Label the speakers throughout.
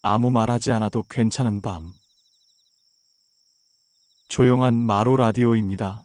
Speaker 1: 아무 말하지 않아도 괜찮은 밤. 조용한 마루 라디오입니다.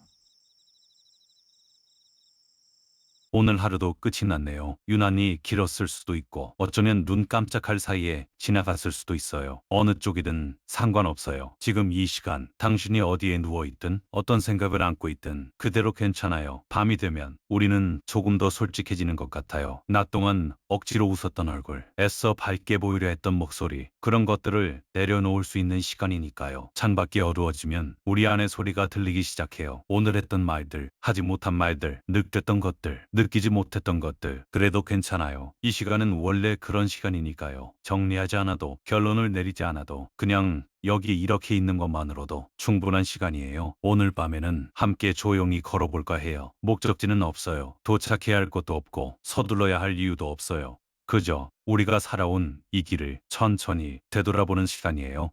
Speaker 2: 오늘 하루도 끝이 났네요. 유난히 길었을 수도 있고 어쩌면 눈 깜짝할 사이에 지나갔을 수도 있어요. 어느 쪽이든 상관없어요. 지금 이 시간 당신이 어디에 누워있든 어떤 생각을 안고 있든 그대로 괜찮아요. 밤이 되면 우리는 조금 더 솔직해지는 것 같아요. 낮 동안 억지로 웃었던 얼굴, 애써 밝게 보이려 했던 목소리, 그런 것들을 내려놓을 수 있는 시간이니까요. 창밖이 어두워지면 우리 안의 소리가 들리기 시작해요. 오늘 했던 말들, 하지 못한 말들, 느꼈던 것들, 느끼지 못했던 것들. 그래도 괜찮아요. 이 시간은 원래 그런 시간이니까요. 정리하지 않아도, 결론을 내리지 않아도, 그냥 여기 이렇게 있는 것만으로도 충분한 시간이에요. 오늘 밤에는 함께 조용히 걸어볼까 해요. 목적지는 없어요. 도착해야 할 곳도 없고 서둘러야 할 이유도 없어요. 그저 우리가 살아온 이 길을 천천히 되돌아보는 시간이에요.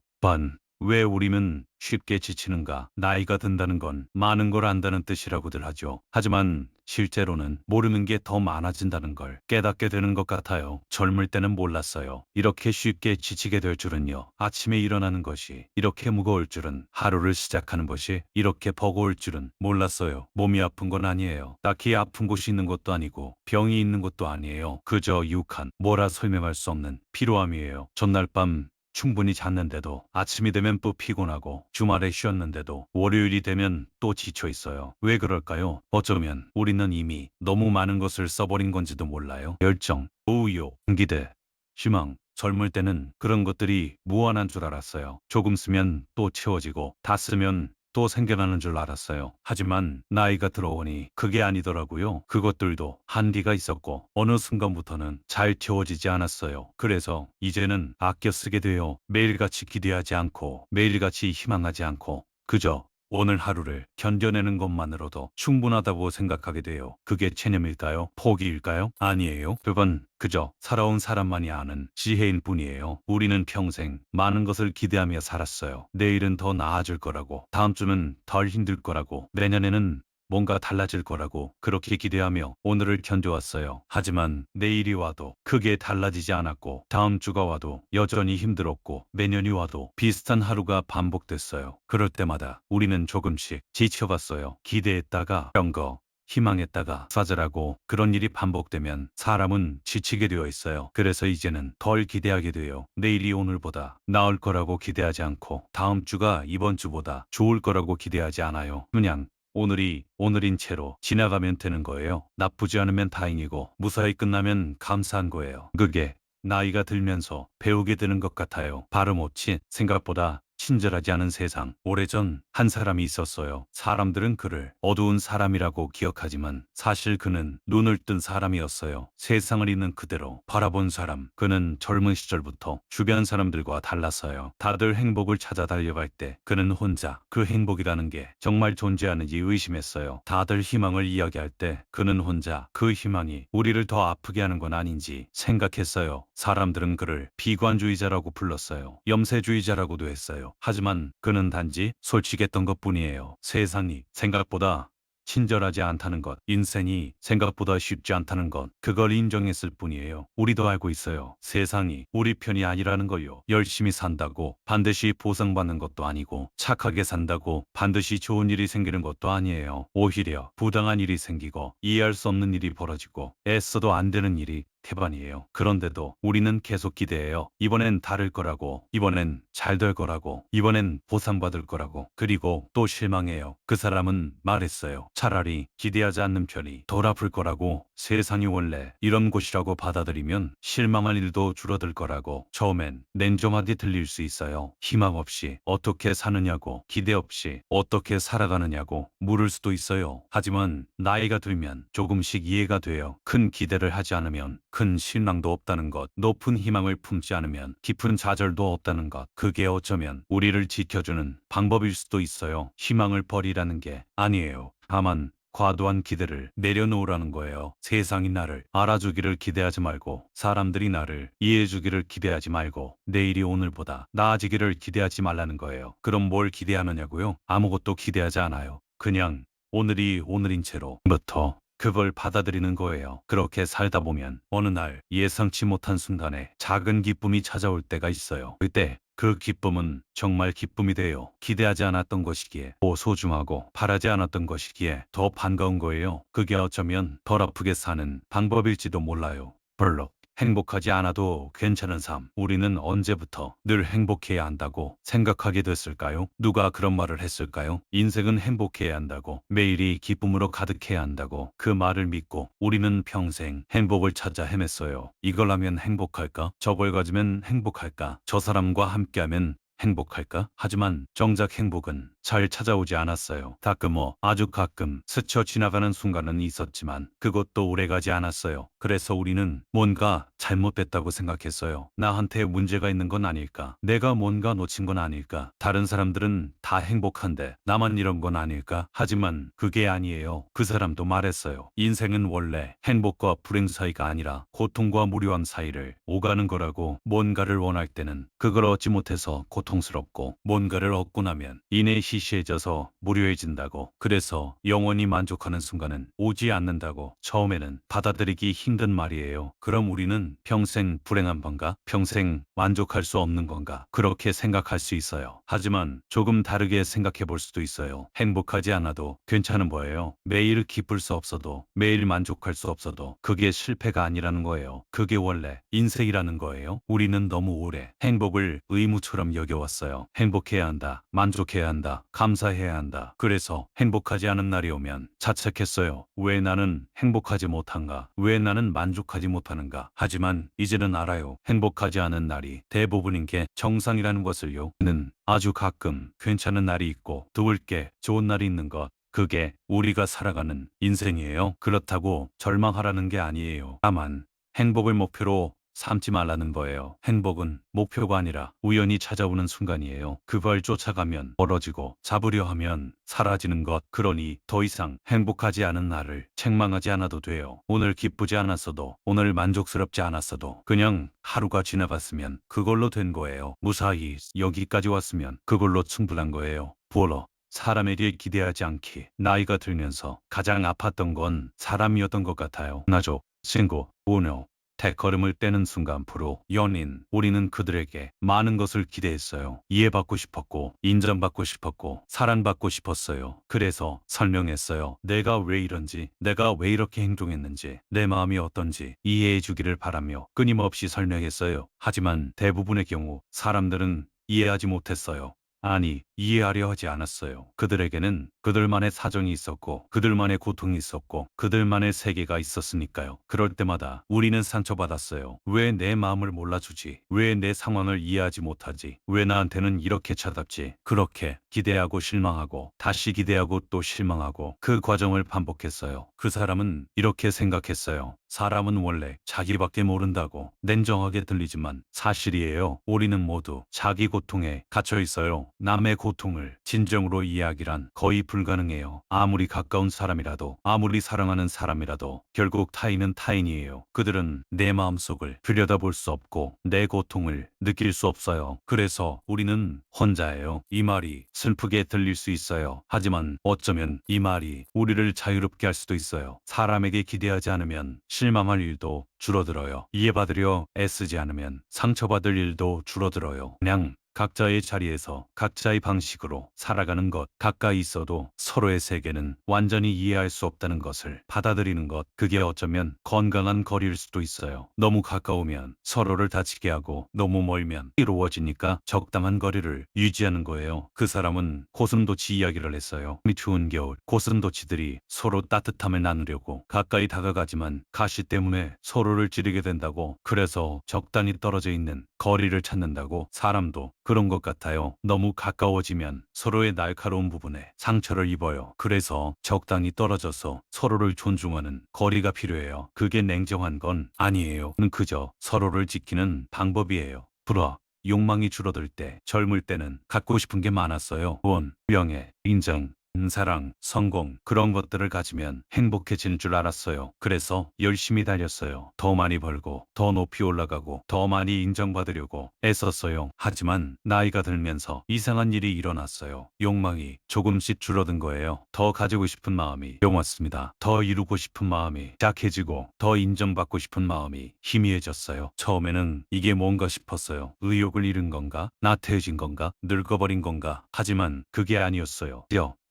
Speaker 2: 왜 우리는 쉽게 지치는가? 나이가 든다는 건 많은 걸 안다는 뜻이라고들 하죠. 하지만 실제로는 모르는 게 더 많아진다는 걸 깨닫게 되는 것 같아요. 젊을 때는 몰랐어요. 이렇게 쉽게 지치게 될 줄은요. 아침에 일어나는 것이 이렇게 무거울 줄은, 하루를 시작하는 것이 이렇게 버거울 줄은 몰랐어요. 몸이 아픈 건 아니에요. 딱히 아픈 곳이 있는 것도 아니고 병이 있는 것도 아니에요. 그저 유혹한, 뭐라 설명할 수 없는 피로함이에요. 전날 밤 충분히 잤는데도, 아침이 되면 또 피곤하고, 주말에 쉬었는데도 월요일이 되면 또 지쳐 있어요. 왜 그럴까요? 어쩌면 우리는 이미 너무 많은 것을 써버린 건지도 몰라요. 열정, 우유, 기대, 희망. 젊을 때는 그런 것들이 무한한 줄 알았어요. 조금 쓰면 또 채워지고, 다 쓰면 또 생겨나는 줄 알았어요. 하지만 나이가 들어오니 그게 아니더라고요. 그것들도 한계가 있었고 어느 순간부터는 잘 채워지지 않았어요. 그래서 이제는 아껴 쓰게 되어 매일같이 기대하지 않고 매일같이 희망하지 않고 그저 오늘 하루를 견뎌내는 것만으로도 충분하다고 생각하게 돼요. 그게 체념일까요? 포기일까요? 아니에요. 그건 그저 살아온 사람만이 아는 지혜일 뿐이에요. 우리는 평생 많은 것을 기대하며 살았어요. 내일은 더 나아질 거라고, 다음 주는 덜 힘들 거라고, 내년에는 뭔가 달라질 거라고 그렇게 기대하며 오늘을 견뎌왔어요. 하지만 내일이 와도 크게 달라지지 않았고, 다음 주가 와도 여전히 힘들었고, 내년이 와도 비슷한 하루가 반복됐어요. 그럴 때마다 우리는 조금씩 지쳐갔어요. 기대했다가 거, 희망했다가 좌절하고, 그런 일이 반복되면 사람은 지치게 되어 있어요. 그래서 이제는 덜 기대하게 돼요. 내일이 오늘보다 나을 거라고 기대하지 않고, 다음 주가 이번 주보다 좋을 거라고 기대하지 않아요. 그냥 오늘이 오늘인 채로 지나가면 되는 거예요. 나쁘지 않으면 다행이고 무사히 끝나면 감사한 거예요. 그게 나이가 들면서 배우게 되는 것 같아요. 발음없이 생각보다 친절하지 않은 세상. 오래전 한 사람이 있었어요. 사람들은 그를 어두운 사람이라고 기억하지만 사실 그는 눈을 뜬 사람이었어요. 세상을 있는 그대로 바라본 사람. 그는 젊은 시절부터 주변 사람들과 달랐어요. 다들 행복을 찾아 달려갈 때 그는 혼자 그 행복이라는 게 정말 존재하는지 의심했어요. 다들 희망을 이야기할 때 그는 혼자 그 희망이 우리를 더 아프게 하는 건 아닌지 생각했어요. 사람들은 그를 비관주의자라고 불렀어요. 염세주의자라고도 했어요. 하지만 그는 단지 솔직했던 것뿐이에요. 세상이 생각보다 친절하지 않다는 것, 인생이 생각보다 쉽지 않다는 것, 그걸 인정했을 뿐이에요. 우리도 알고 있어요. 세상이 우리 편이 아니라는 걸요. 열심히 산다고 반드시 보상받는 것도 아니고, 착하게 산다고 반드시 좋은 일이 생기는 것도 아니에요. 오히려 부당한 일이 생기고 이해할 수 없는 일이 벌어지고 애써도 안 되는 일이 태반이에요. 그런데도 우리는 계속 기대해요. 이번엔 다를 거라고, 이번엔 잘 될 거라고, 이번엔 보상받을 거라고. 그리고 또 실망해요. 그 사람은 말했어요. 차라리 기대하지 않는 편이 덜 아플 거라고. 세상이 원래 이런 곳이라고 받아들이면 실망할 일도 줄어들 거라고. 처음엔 냉정하게 들릴 수 있어요. 희망 없이 어떻게 사느냐고, 기대 없이 어떻게 살아가느냐고 물을 수도 있어요. 하지만 나이가 들면 조금씩 이해가 돼요. 큰 기대를 하지 않으면 큰 실망도 없다는 것, 높은 희망을 품지 않으면 깊은 좌절도 없다는 것, 그게 어쩌면 우리를 지켜주는 방법일 수도 있어요. 희망을 버리라는 게 아니에요. 다만 과도한 기대를 내려놓으라는 거예요. 세상이 나를 알아주기를 기대하지 말고, 사람들이 나를 이해해주기를 기대하지 말고, 내일이 오늘보다 나아지기를 기대하지 말라는 거예요. 그럼 뭘 기대하느냐고요? 아무것도 기대하지 않아요. 그냥 오늘이 오늘인 채로 부터 그걸 받아들이는 거예요. 그렇게 살다 보면 어느 날 예상치 못한 순간에 작은 기쁨이 찾아올 때가 있어요. 그때 그 기쁨은 정말 기쁨이 돼요. 기대하지 않았던 것이기에 더 소중하고 바라지 않았던 것이기에 더 반가운 거예요. 그게 어쩌면 덜 아프게 사는 방법일지도 몰라요. 별로 행복하지 않아도 괜찮은 삶. 우리는 언제부터 늘 행복해야 한다고 생각하게 됐을까요? 누가 그런 말을 했을까요? 인생은 행복해야 한다고, 매일이 기쁨으로 가득해야 한다고 그 말을 믿고 우리는 평생 행복을 찾아 헤맸어요. 이걸 하면 행복할까? 저걸 가지면 행복할까? 저 사람과 함께하면 행복할까? 하지만 정작 행복은 잘 찾아오지 않았어요. 아주 가끔 스쳐 지나가는 순간은 있었지만 그것도 오래가지 않았어요. 그래서 우리는 뭔가 잘못됐다고 생각했어요. 나한테 문제가 있는 건 아닐까? 내가 뭔가 놓친 건 아닐까? 다른 사람들은 다 행복한데 나만 이런 건 아닐까? 하지만 그게 아니에요. 그 사람도 말했어요. 인생은 원래 행복과 불행 사이가 아니라 고통과 무료함 사이를 오가는 거라고. 뭔가를 원할 때는 그걸 얻지 못해서 고통스럽고, 뭔가를 얻고 나면 이내 시시해져서 무료해진다고. 그래서 영원히 만족하는 순간은 오지 않는다고. 처음에는 받아들이기 힘든 말이에요. 그럼 우리는 평생 불행한 건가? 평생 만족할 수 없는 건가? 그렇게 생각할 수 있어요. 하지만 조금 다르게 생각해 볼 수도 있어요. 행복하지 않아도 괜찮은 거예요. 매일 기쁠 수 없어도, 매일 만족할 수 없어도 그게 실패가 아니라는 거예요. 그게 원래 인생이라는 거예요. 우리는 너무 오래 행복을 의무처럼 여겨왔어요. 행복해야 한다, 만족해야 한다, 감사해야 한다. 그래서 행복하지 않은 날이 오면 자책했어요. 왜 나는 행복하지 못한가? 왜 나는 만족하지 못하는가? 하지만 이제는 알아요. 행복하지 않은 날이 대부분인 게 정상이라는 것을요. 는 아주 가끔 괜찮은 날이 있고 드물게 좋은 날이 있는 것. 그게 우리가 살아가는 인생이에요. 그렇다고 절망하라는 게 아니에요. 다만 행복을 목표로 삼지 말라는 거예요. 행복은 목표가 아니라 우연히 찾아오는 순간이에요. 그걸 쫓아가면 멀어지고 잡으려 하면 사라지는 것. 그러니 더 이상 행복하지 않은 나를 책망하지 않아도 돼요. 오늘 기쁘지 않았어도, 오늘 만족스럽지 않았어도 그냥 하루가 지나갔으면 그걸로 된 거예요. 무사히 여기까지 왔으면 그걸로 충분한 거예요. 보러 사람에게 기대하지 않기. 나이가 들면서 가장 아팠던 건 사람이었던 것 같아요. 나족, 친구, 오너, 대걸음을 떼는 순간 프로, 연인. 우리는 그들에게 많은 것을 기대했어요. 이해받고 싶었고, 인정받고 싶었고, 사랑받고 싶었어요. 그래서 설명했어요. 내가 왜 이런지, 내가 왜 이렇게 행동했는지, 내 마음이 어떤지 이해해 주기를 바라며 끊임없이 설명했어요. 하지만 대부분의 경우 사람들은 이해하지 못했어요. 아니, 이해하려 하지 않았어요. 그들에게는 그들만의 사정이 있었고, 그들만의 고통이 있었고, 그들만의 세계가 있었으니까요. 그럴 때마다 우리는 상처받았어요. 왜 내 마음을 몰라주지? 왜 내 상황을 이해하지 못하지? 왜 나한테는 이렇게 차답지? 그렇게 기대하고 실망하고, 다시 기대하고 또 실망하고, 그 과정을 반복했어요. 그 사람은 이렇게 생각했어요. 사람은 원래 자기밖에 모른다고. 냉정하게 들리지만 사실이에요. 우리는 모두 자기 고통에 갇혀 있어요. 남의 고통을 진정으로 이해하기란 거의 불가능해요. 아무리 가까운 사람이라도, 아무리 사랑하는 사람이라도 결국 타인은 타인이에요. 그들은 내 마음속을 들여다볼 수 없고 내 고통을 느낄 수 없어요. 그래서 우리는 혼자예요. 이 말이 슬프게 들릴 수 있어요. 하지만 어쩌면 이 말이 우리를 자유롭게 할 수도 있어요. 사람에게 기대하지 않으면 실망할 일도 줄어들어요. 이해받으려 애쓰지 않으면 상처받을 일도 줄어들어요. 그냥 각자의 자리에서 각자의 방식으로 살아가는 것. 가까이 있어도 서로의 세계는 완전히 이해할 수 없다는 것을 받아들이는 것. 그게 어쩌면 건강한 거리일 수도 있어요. 너무 가까우면 서로를 다치게 하고, 너무 멀면 이루어지니까 적당한 거리를 유지하는 거예요. 그 사람은 고슴도치 이야기를 했어요. 이 추운 겨울 고슴도치들이 서로 따뜻함을 나누려고 가까이 다가가지만 가시 때문에 서로를 찌르게 된다고. 그래서 적당히 떨어져 있는 거리를 찾는다고. 사람도 그런 것 같아요. 너무 가까워지면 서로의 날카로운 부분에 상처를 입어요. 그래서 적당히 떨어져서 서로를 존중하는 거리가 필요해요. 그게 냉정한 건 아니에요. 그저 서로를 지키는 방법이에요. 욕망이 줄어들 때, 젊을 때는 갖고 싶은 게 많았어요. 돈, 명예, 인정, 사랑, 성공, 그런 것들을 가지면 행복해지는 줄 알았어요. 그래서 열심히 달렸어요. 더 많이 벌고, 더 높이 올라가고, 더 많이 인정받으려고 애썼어요. 하지만 나이가 들면서 이상한 일이 일어났어요. 욕망이 조금씩 줄어든 거예요. 더 가지고 싶은 마음이 용왔습니다. 더 이루고 싶은 마음이 약해지고, 더 인정받고 싶은 마음이 희미해졌어요. 처음에는 이게 뭔가 싶었어요. 의욕을 잃은 건가? 나태해진 건가? 늙어버린 건가? 하지만 그게 아니었어요.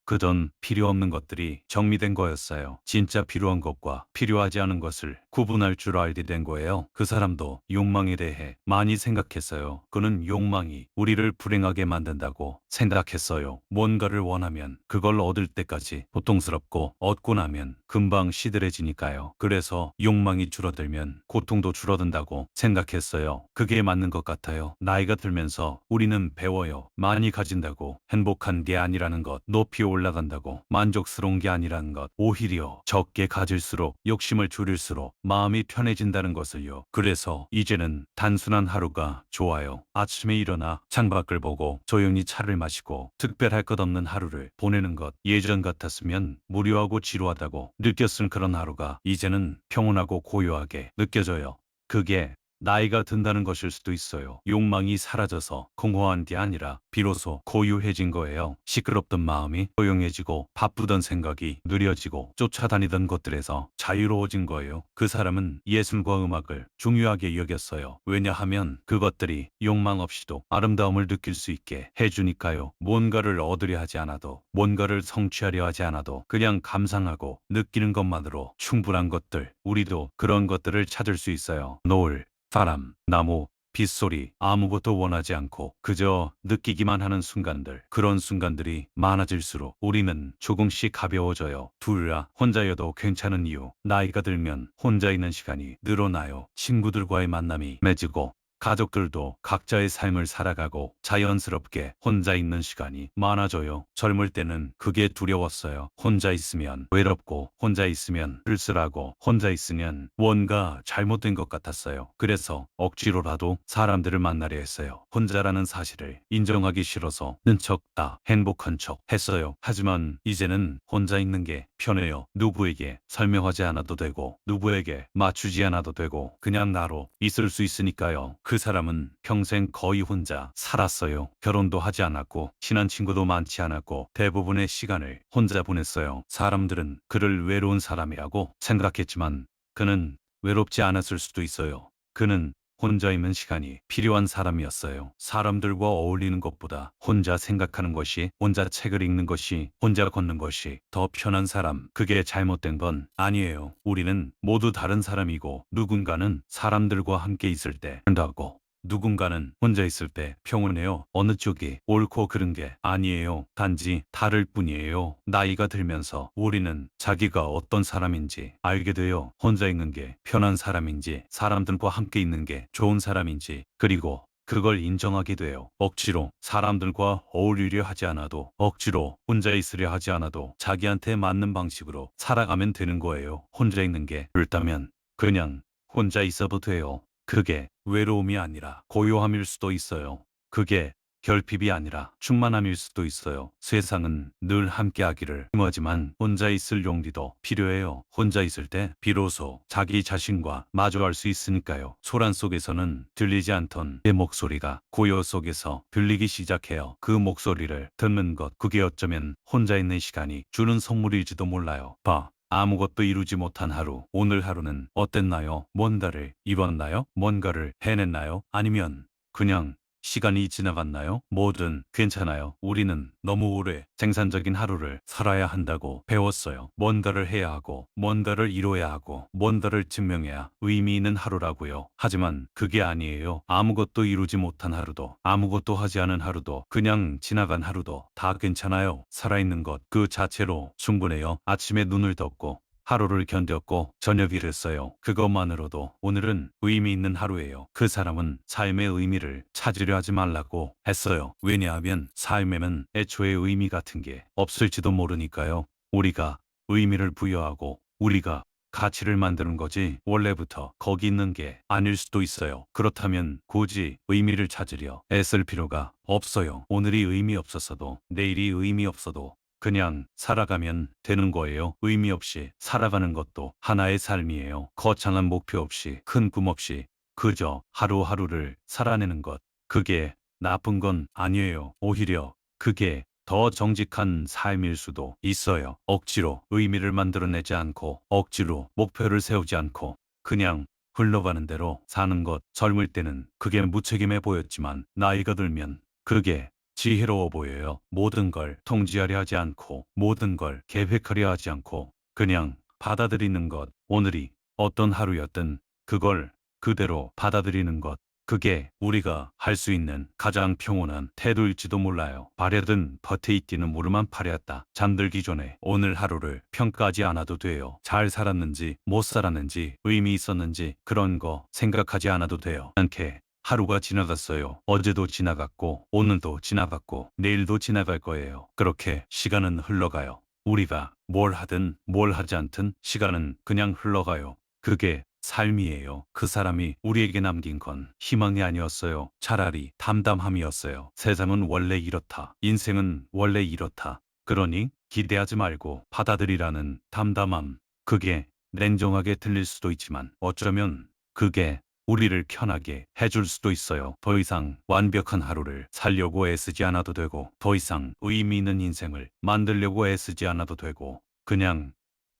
Speaker 2: 그전 필요 없는 것들이 정리된 거였어요. 진짜 필요한 것과 필요하지 않은 것을 구분할 줄 알게 된 거예요. 그 사람도 욕망에 대해 많이 생각했어요. 그는 욕망이 우리를 불행하게 만든다고 생각했어요. 뭔가를 원하면 그걸 얻을 때까지 고통스럽고 얻고 나면 금방 시들해지니까요. 그래서 욕망이 줄어들면 고통도 줄어든다고 생각했어요. 그게 맞는 것 같아요. 나이가 들면서 우리는 배워요. 많이 가진다고 행복한 게 아니라는 것, 높이 올라간다고 만족스러운 게 아니라는 것, 오히려 적게 가질수록 욕심을 줄일수록 마음이 편해진다는 것을요. 그래서 이제는 단순한 하루가 좋아요. 아침에 일어나 창밖을 보고 조용히 차를 마시고 특별할 것 없는 하루를 보내는 것. 예전 같았으면 무료하고 지루하다고 느꼈을 그런 하루가 이제는 평온하고 고요하게 느껴져요. 그게 나이가 든다는 것일 수도 있어요. 욕망이 사라져서 공허한 게 아니라 비로소 고요해진 거예요. 시끄럽던 마음이 조용해지고 바쁘던 생각이 느려지고 쫓아다니던 것들에서 자유로워진 거예요. 그 사람은 예술과 음악을 중요하게 여겼어요. 왜냐하면 그것들이 욕망 없이도 아름다움을 느낄 수 있게 해주니까요. 뭔가를 얻으려 하지 않아도, 뭔가를 성취하려 하지 않아도 그냥 감상하고 느끼는 것만으로 충분한 것들, 우리도 그런 것들을 찾을 수 있어요. 노을, 바람, 나무, 빗소리, 아무것도 원하지 않고 그저 느끼기만 하는 순간들. 그런 순간들이 많아질수록 우리는 조금씩 가벼워져요. 둘라 혼자여도 괜찮은 이유. 나이가 들면 혼자 있는 시간이 늘어나요. 친구들과의 만남이 맺고 가족들도 각자의 삶을 살아가고 자연스럽게 혼자 있는 시간이 많아져요. 젊을 때는 그게 두려웠어요. 혼자 있으면 외롭고, 혼자 있으면 쓸쓸하고, 혼자 있으면 뭔가 잘못된 것 같았어요. 그래서 억지로라도 사람들을 만나려 했어요. 혼자라는 사실을 인정하기 싫어서 는 척 다 행복한 척 했어요. 하지만 이제는 혼자 있는 게 편해요. 누구에게 설명하지 않아도 되고, 누구에게 맞추지 않아도 되고, 그냥 나로 있을 수 있으니까요. 그 사람은 평생 거의 혼자 살았어요. 결혼도 하지 않았고 친한 친구도 많지 않았고 대부분의 시간을 혼자 보냈어요. 사람들은 그를 외로운 사람이라고 생각했지만 그는 외롭지 않았을 수도 있어요. 그는 혼자 있는 시간이 필요한 사람이었어요. 사람들과 어울리는 것보다 혼자 생각하는 것이, 혼자 책을 읽는 것이, 혼자 걷는 것이 더 편한 사람. 그게 잘못된 건 아니에요. 우리는 모두 다른 사람이고 누군가는 사람들과 함께 있을 때 한다고 누군가는 혼자 있을 때 평온해요. 어느 쪽이 옳고 그른 게 아니에요. 단지 다를 뿐이에요. 나이가 들면서 우리는 자기가 어떤 사람인지 알게 돼요. 혼자 있는 게 편한 사람인지, 사람들과 함께 있는 게 좋은 사람인지, 그리고 그걸 인정하게 돼요. 억지로 사람들과 어울리려 하지 않아도, 억지로 혼자 있으려 하지 않아도 자기한테 맞는 방식으로 살아가면 되는 거예요. 혼자 있는 게 싫다면 그냥 혼자 있어도 돼요. 그게 외로움이 아니라 고요함일 수도 있어요. 그게 결핍이 아니라 충만함일 수도 있어요. 세상은 늘 함께하기를 힘하지만 혼자 있을 용기도 필요해요. 혼자 있을 때 비로소 자기 자신과 마주할 수 있으니까요. 소란 속에서는 들리지 않던 내 목소리가 고요 속에서 들리기 시작해요. 그 목소리를 듣는 것, 그게 어쩌면 혼자 있는 시간이 주는 선물일지도 몰라요. 아무것도 이루지 못한 하루. 오늘 하루는 어땠나요? 뭔가를 이뤘나요? 뭔가를 해냈나요? 아니면 그냥 시간이 지나갔나요? 뭐든 괜찮아요. 우리는 너무 오래 생산적인 하루를 살아야 한다고 배웠어요. 뭔가를 해야 하고, 뭔가를 이뤄야 하고, 뭔가를 증명해야 의미 있는 하루라고요. 하지만 그게 아니에요. 아무것도 이루지 못한 하루도, 아무것도 하지 않은 하루도, 그냥 지나간 하루도 다 괜찮아요. 살아있는 것 그 자체로 충분해요. 아침에 눈을 떴고 하루를 견뎠고 저녁 일했어요. 그것만으로도 오늘은 의미 있는 하루예요. 그 사람은 삶의 의미를 찾으려 하지 말라고 했어요. 왜냐하면 삶에는 애초에 의미 같은 게 없을지도 모르니까요. 우리가 의미를 부여하고 우리가 가치를 만드는 거지 원래부터 거기 있는 게 아닐 수도 있어요. 그렇다면 굳이 의미를 찾으려 애쓸 필요가 없어요. 오늘이 의미 없었어도, 내일이 의미 없어도, 그냥 살아가면 되는 거예요. 의미 없이 살아가는 것도 하나의 삶이에요. 거창한 목표 없이 큰 꿈 없이 그저 하루하루를 살아내는 것. 그게 나쁜 건 아니에요. 오히려 그게 더 정직한 삶일 수도 있어요. 억지로 의미를 만들어내지 않고 억지로 목표를 세우지 않고 그냥 흘러가는 대로 사는 것. 젊을 때는 그게 무책임해 보였지만 나이가 들면 그게 지혜로워 보여요. 모든 걸 통제하려 하지 않고 모든 걸 계획하려 하지 않고 그냥 받아들이는 것. 오늘이 어떤 하루였든 그걸 그대로 받아들이는 것. 그게 우리가 할 수 있는 가장 평온한 태도일지도 몰라요. 발에든 밭에 있기는 무릎만 파렸다. 잠들기 전에 오늘 하루를 평가하지 않아도 돼요. 잘 살았는지 못 살았는지 의미 있었는지 그런 거 생각하지 않아도 돼요. 않게 하루가 지나갔어요. 어제도 지나갔고 오늘도 지나갔고 내일도 지나갈 거예요. 그렇게 시간은 흘러가요. 우리가 뭘 하든 뭘 하지 않든 시간은 그냥 흘러가요. 그게 삶이에요. 그 사람이 우리에게 남긴 건 희망이 아니었어요. 차라리 담담함이었어요. 세상은 원래 이렇다. 인생은 원래 이렇다. 그러니 기대하지 말고 받아들이라는 담담함. 그게 냉정하게 들릴 수도 있지만 어쩌면 그게 우리를 편하게 해줄 수도 있어요. 더 이상 완벽한 하루를 살려고 애쓰지 않아도 되고 더 이상 의미 있는 인생을 만들려고 애쓰지 않아도 되고 그냥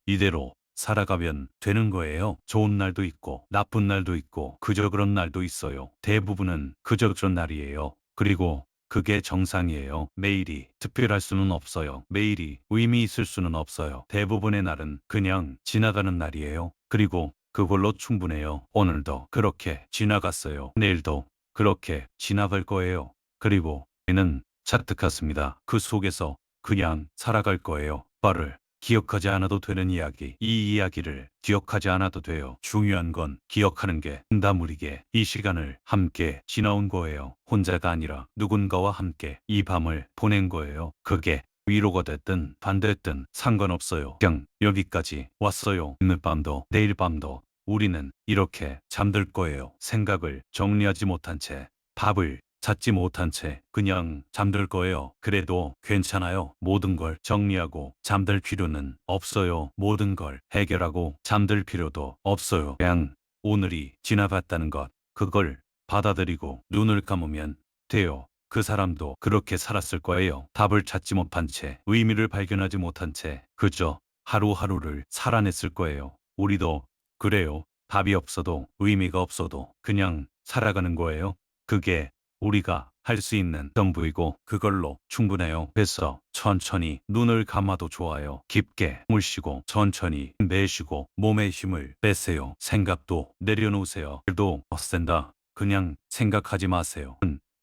Speaker 2: 이대로 살아가면 되는 거예요. 좋은 날도 있고 나쁜 날도 있고 그저 그런 날도 있어요. 대부분은 그저 그런 날이에요. 그리고 그게 정상이에요. 매일이 특별할 수는 없어요. 매일이 의미 있을 수는 없어요. 대부분의 날은 그냥 지나가는 날이에요. 그리고 그걸로 충분해요. 오늘도 그렇게 지나갔어요. 내일도 그렇게 지나갈 거예요. 그리고 우리는 잔뜩 같습니다. 그 속에서 그냥 살아갈 거예요. 빠를 기억하지 않아도 되는 이야기. 이 이야기를 기억하지 않아도 돼요. 중요한 건 기억하는 게 응답무리게 이 시간을 함께 지나온 거예요. 혼자가 아니라 누군가와 함께 이 밤을 보낸 거예요. 그게 위로가 됐든 반대했든 상관없어요. 그냥 여기까지 왔어요. 오늘 밤도 내일 밤도 우리는 이렇게 잠들 거예요. 생각을 정리하지 못한 채 밥을 찾지 못한 채 그냥 잠들 거예요. 그래도 괜찮아요. 모든 걸 정리하고 잠들 필요는 없어요. 모든 걸 해결하고 잠들 필요도 없어요. 그냥 오늘이 지나갔다는 것, 그걸 받아들이고 눈을 감으면 돼요. 그 사람도 그렇게 살았을 거예요. 답을 찾지 못한 채, 의미를 발견하지 못한 채 그저 하루하루를 살아냈을 거예요. 우리도 그래요. 답이 없어도 의미가 없어도 그냥 살아가는 거예요. 그게 우리가 할 수 있는 전부이고 그걸로 충분해요. 그래서 천천히 눈을 감아도 좋아요. 깊게 숨을 쉬고 천천히 내쉬고 몸에 힘을 빼세요. 생각도 내려놓으세요. 일도 없앤다. 그냥 생각하지 마세요.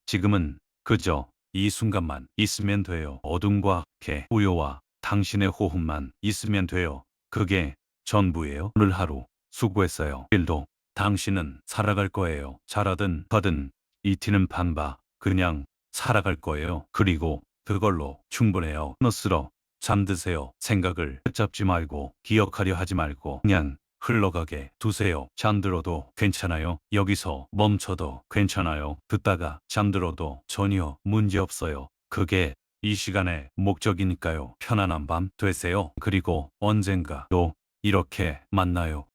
Speaker 2: 지금은 그저 이 순간만 있으면 돼요. 어둠과 개, 우요와 당신의 호흡만 있으면 돼요. 그게 전부예요. 오늘 하루 수고했어요. 일도 당신은 살아갈 거예요. 잘하든 하든 이 티는 반바 그냥 살아갈 거예요. 그리고 그걸로 충분해요. 너스러 잠드세요. 생각을 붙잡지 말고 기억하려 하지 말고 그냥 흘러가게 두세요. 잠들어도 괜찮아요. 여기서 멈춰도 괜찮아요. 듣다가 잠들어도 전혀 문제 없어요. 그게 이 시간의 목적이니까요. 편안한 밤 되세요. 그리고 언젠가 또 이렇게 만나요.